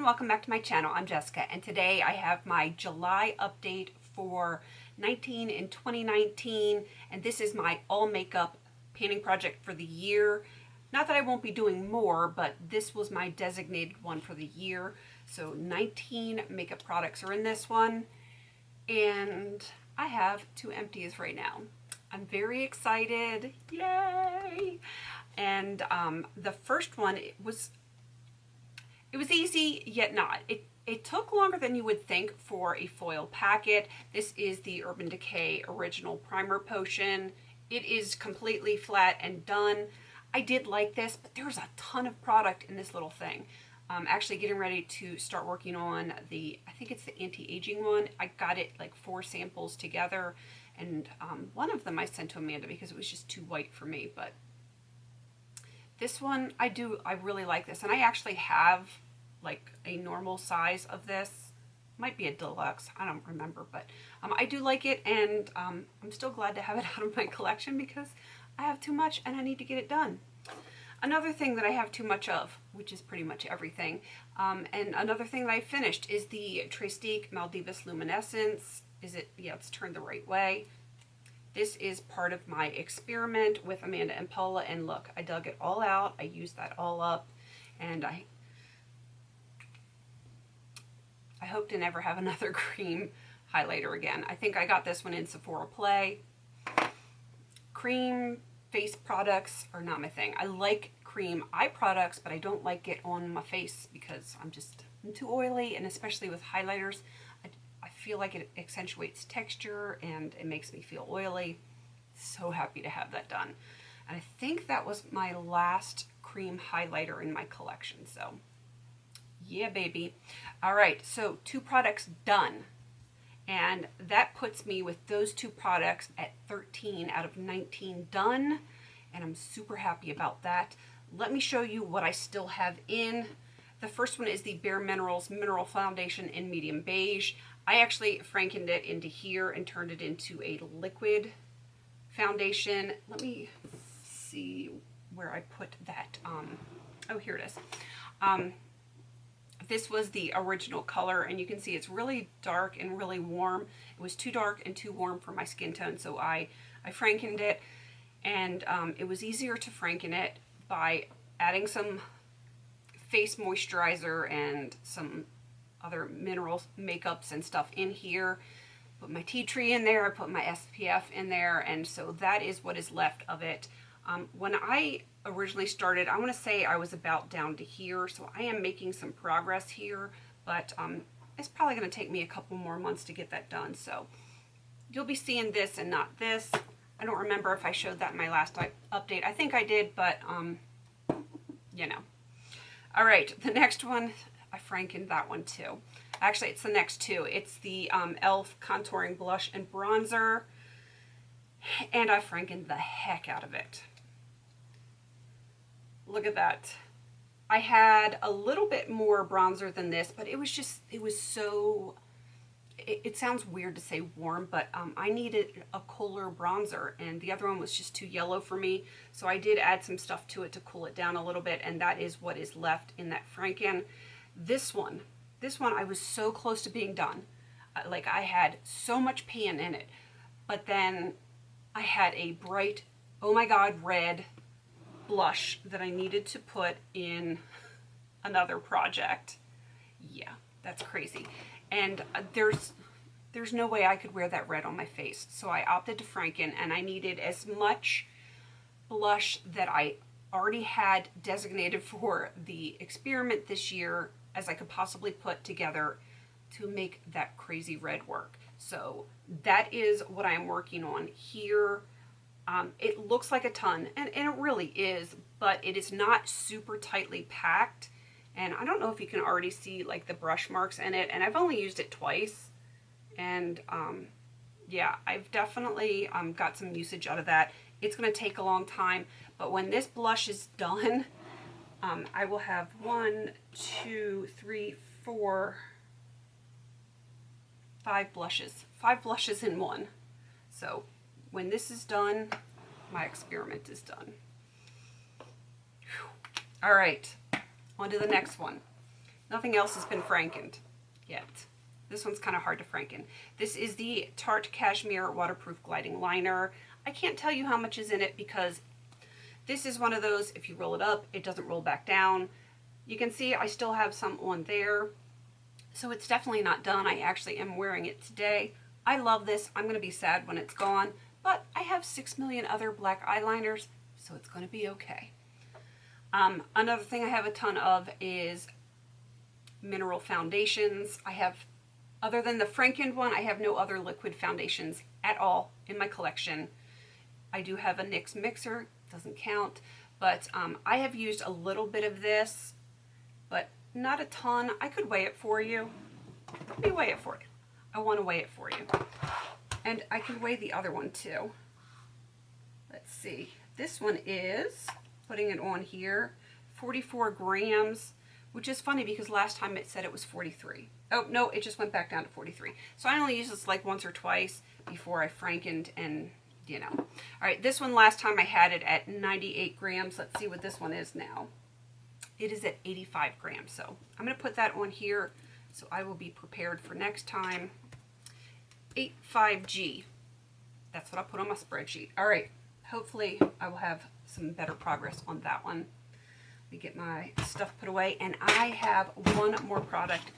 welcome back to my channel. I'm Jessica, and today I have my July update for 19 and 2019, and this is my all makeup painting project for the year. Not that I won't be doing more, but this was my designated one for the year. So 19 makeup products are in this one, and I have 2 empties right now. I'm very excited, yay! And the first one, it was easy, yet not. It took longer than you would think for a foil packet. This is the Urban Decay Original Primer Potion. It is completely flat and done. I did like this, but there's a ton of product in this little thing. I'm actually getting ready to start working on I think it's the anti-aging one. I got it like 4 samples together, and one of them I sent to Amanda because it was just too white for me, but this one, I really like this, and I actually have like a normal size of this. Might be a deluxe, I don't remember, but I do like it, and I'm still glad to have it out of my collection because I have too much and I need to get it done. Another thing that I have too much of, which is pretty much everything, and another thing that I finished is the Trestique Maldives Luminescence. Yeah, it's turned the right way. This is part of my experiment with Amanda and Paula, and look, I dug it all out, I used that all up, and I hope to never have another cream highlighter again. I think I got this one in Sephora Play. Cream face products are not my thing. I like cream eye products, but I don't like it on my face because I'm too oily, and especially with highlighters, I feel like it accentuates texture and it makes me feel oily. So happy to have that done. And I think that was my last cream highlighter in my collection, so yeah, baby. All right, so 2 products done. And that puts me with those 2 products at 13 out of 19 done. And I'm super happy about that. Let me show you what I still have in. The first one is the Bare Minerals Mineral Foundation in medium beige. I actually frankened it into here and turned it into a liquid foundation. Let me see where I put that. Oh, here it is. This was the original color, and you can see it's really dark and really warm. It was too dark and too warm for my skin tone, so I frankened it, and it was easier to franken it by adding some face moisturizer and some other mineral makeups and stuff in here. Put my tea tree in there, I put my SPF in there, and so that is what is left of it. When I originally started, I want to say I was about down to here, so I am making some progress here, but it's probably going to take me a couple more months to get that done, so you'll be seeing this and not this. I don't remember if I showed that in my last update. I think I did, but you know. All right, the next one, I frankened that one too. Actually, it's the next 2. It's the e.l.f. Contouring Blush and Bronzer, and I frankened the heck out of it. Look at that. I had a little bit more bronzer than this, but it was so, it sounds weird to say warm, but I needed a cooler bronzer, and the other one was just too yellow for me, so I did add some stuff to it to cool it down a little bit, and that is what is left in that franken. This one I was so close to being done. Like, I had so much pan in it, but then I had a bright, oh my god, red blush that I needed to put in another project. Yeah, that's crazy. And there's no way I could wear that red on my face, so I opted to franken, and I needed as much blush that I already had designated for the experiment this year as I could possibly put together to make that crazy red work. So that is what I'm working on here. It looks like a ton, and it really is, but it is not super tightly packed, and I don't know if you can already see like the brush marks in it, and I've only used it twice, and yeah, I've definitely got some usage out of that. It's going to take a long time, but when this blush is done, I will have 1, 2, 3, 4, 5 blushes. 5 blushes in one. So when this is done, my experiment is done. Whew. All right, on to the next one. Nothing else has been frankened yet. This one's kind of hard to franken. This is the Tarte Cashmere Waterproof Gliding Liner. I can't tell you how much is in it because this is one of those, if you roll it up, it doesn't roll back down. You can see I still have some on there. So it's definitely not done. I actually am wearing it today. I love this. I'm going to be sad when it's gone, but I have 6 million other black eyeliners, so it's going to be okay. Another thing I have a ton of is mineral foundations. I have, other than the Frankened one, I have no other liquid foundations at all in my collection. I do have a NYX mixer, doesn't count, but I have used a little bit of this, but not a ton. I could weigh it for you. Let me weigh it for you. I want to weigh it for you. And I can weigh the other one too. Let's see. This one is, putting it on here, 44 grams, which is funny because last time it said it was 43. Oh, no, it just went back down to 43. So I only used this like once or twice before I frankened and, you know. All right, this one last time I had it at 98 grams. Let's see what this one is now. It is at 85 grams. So I'm going to put that on here so I will be prepared for next time. 85G. That's what I'll put on my spreadsheet. All right, hopefully I will have some better progress on that one. Let me get my stuff put away, and I have one more product,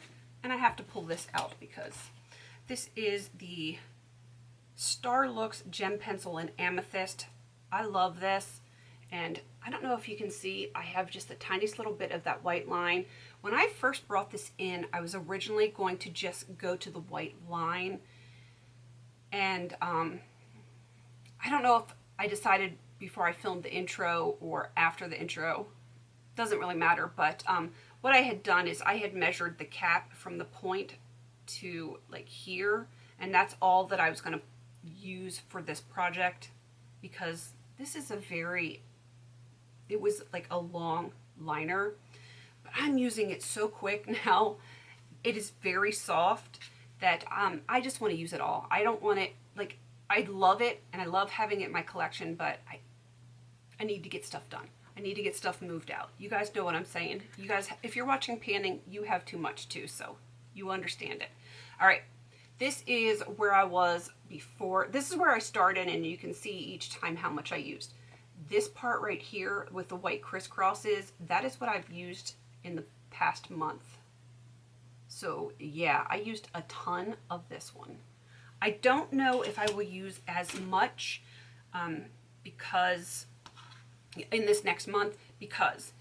and I have to pull this out because this is the Starlooks Gem Pencil in Amethyst. I love this, and I don't know if you can see, I have just the tiniest little bit of that white line. When I first brought this in, I was originally going to just go to the white line, and I don't know if I decided before I filmed the intro or after the intro. Doesn't really matter, but what I had done is I had measured the cap from the point to like here, and that's all that I was going to use for this project because this is a very, it was like a long liner, but I'm using it so quick now. It is very soft that I just want to use it all. I don't want it, like, I love it and I love having it in my collection, but I need to get stuff done. I need to get stuff moved out. You guys know what I'm saying. You guys, if you're watching panning, you have too much too, so you understand it. All right, this is where I was before. This is where I started, and you can see each time how much I used. This part right here with the white crisscrosses, that is what I've used in the past month. So yeah, I used a ton of this one. I don't know if I will use as much because in this next month, because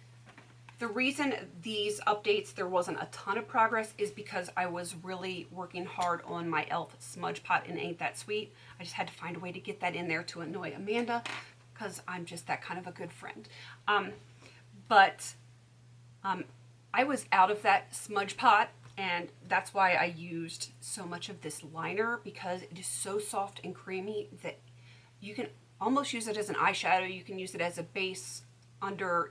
the reason these updates there wasn't a ton of progress is because I was really working hard on my e.l.f. Smudge Pot and Ain't That Sweet. I just had to find a way to get that in there to annoy Amanda because I'm just that kind of a good friend. I was out of that Smudge Pot, and that's why I used so much of this liner, because it is so soft and creamy that you can almost use it as an eyeshadow. You can use it as a base under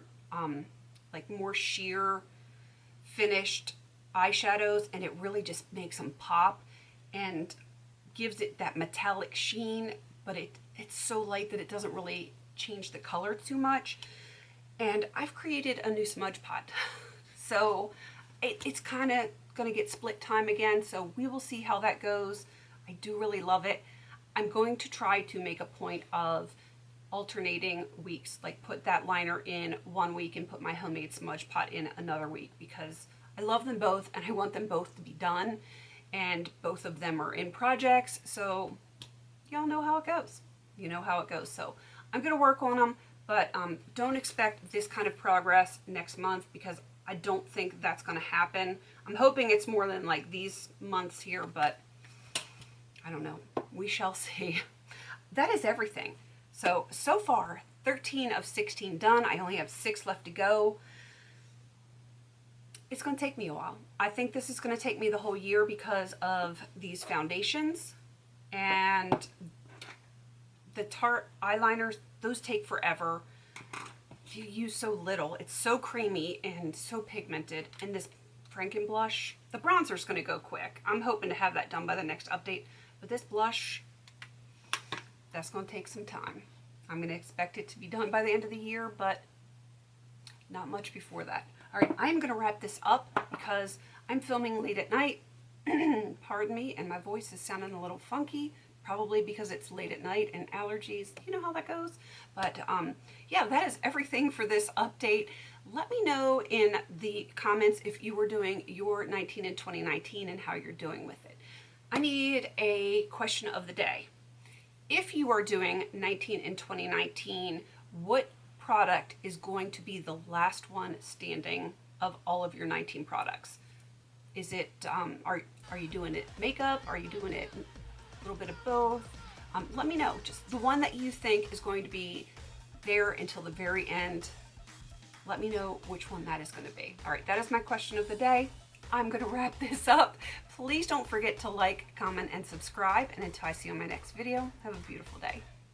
like more sheer finished eyeshadows, and it really just makes them pop and gives it that metallic sheen, but it's so light that it doesn't really change the color too much. And I've created a new Smudge Pot. So it's kind of going to get split time again, so we will see how that goes. I do really love it. I'm going to try to make a point of alternating weeks, like put that liner in one week and put my homemade Smudge Pot in another week, because I love them both and I want them both to be done, and both of them are in projects, so y'all know how it goes. You know how it goes. So I'm going to work on them, but don't expect this kind of progress next month, because I don't think that's going to happen. I'm hoping it's more than like these months here, but I don't know. We shall see. That is everything. So far, 13 of 16 done. I only have 6 left to go. It's going to take me a while. I think this is going to take me the whole year because of these foundations. And the Tarte eyeliners, those take forever. You use so little. It's so creamy and so pigmented. And this Franken blush, the bronzer's going to go quick. I'm hoping to have that done by the next update. But this blush, that's going to take some time. I'm going to expect it to be done by the end of the year, but not much before that. All right, I'm going to wrap this up because I'm filming late at night. Pardon me, and my voice is sounding a little funky, probably because it's late at night and allergies. You know how that goes. But yeah, that is everything for this update. Let me know in the comments if you were doing your 19 in 2019 and how you're doing with it. I need a question of the day. If you are doing 19 in 2019, what product is going to be the last one standing of all of your 19 products? Is it, are you doing it makeup? Are you doing it a little bit of both? Let me know. Just the one that you think is going to be there until the very end. Let me know which one that is going to be. All right, that is my question of the day. I'm going to wrap this up. Please don't forget to like, comment, and subscribe. And until I see you in my next video, have a beautiful day.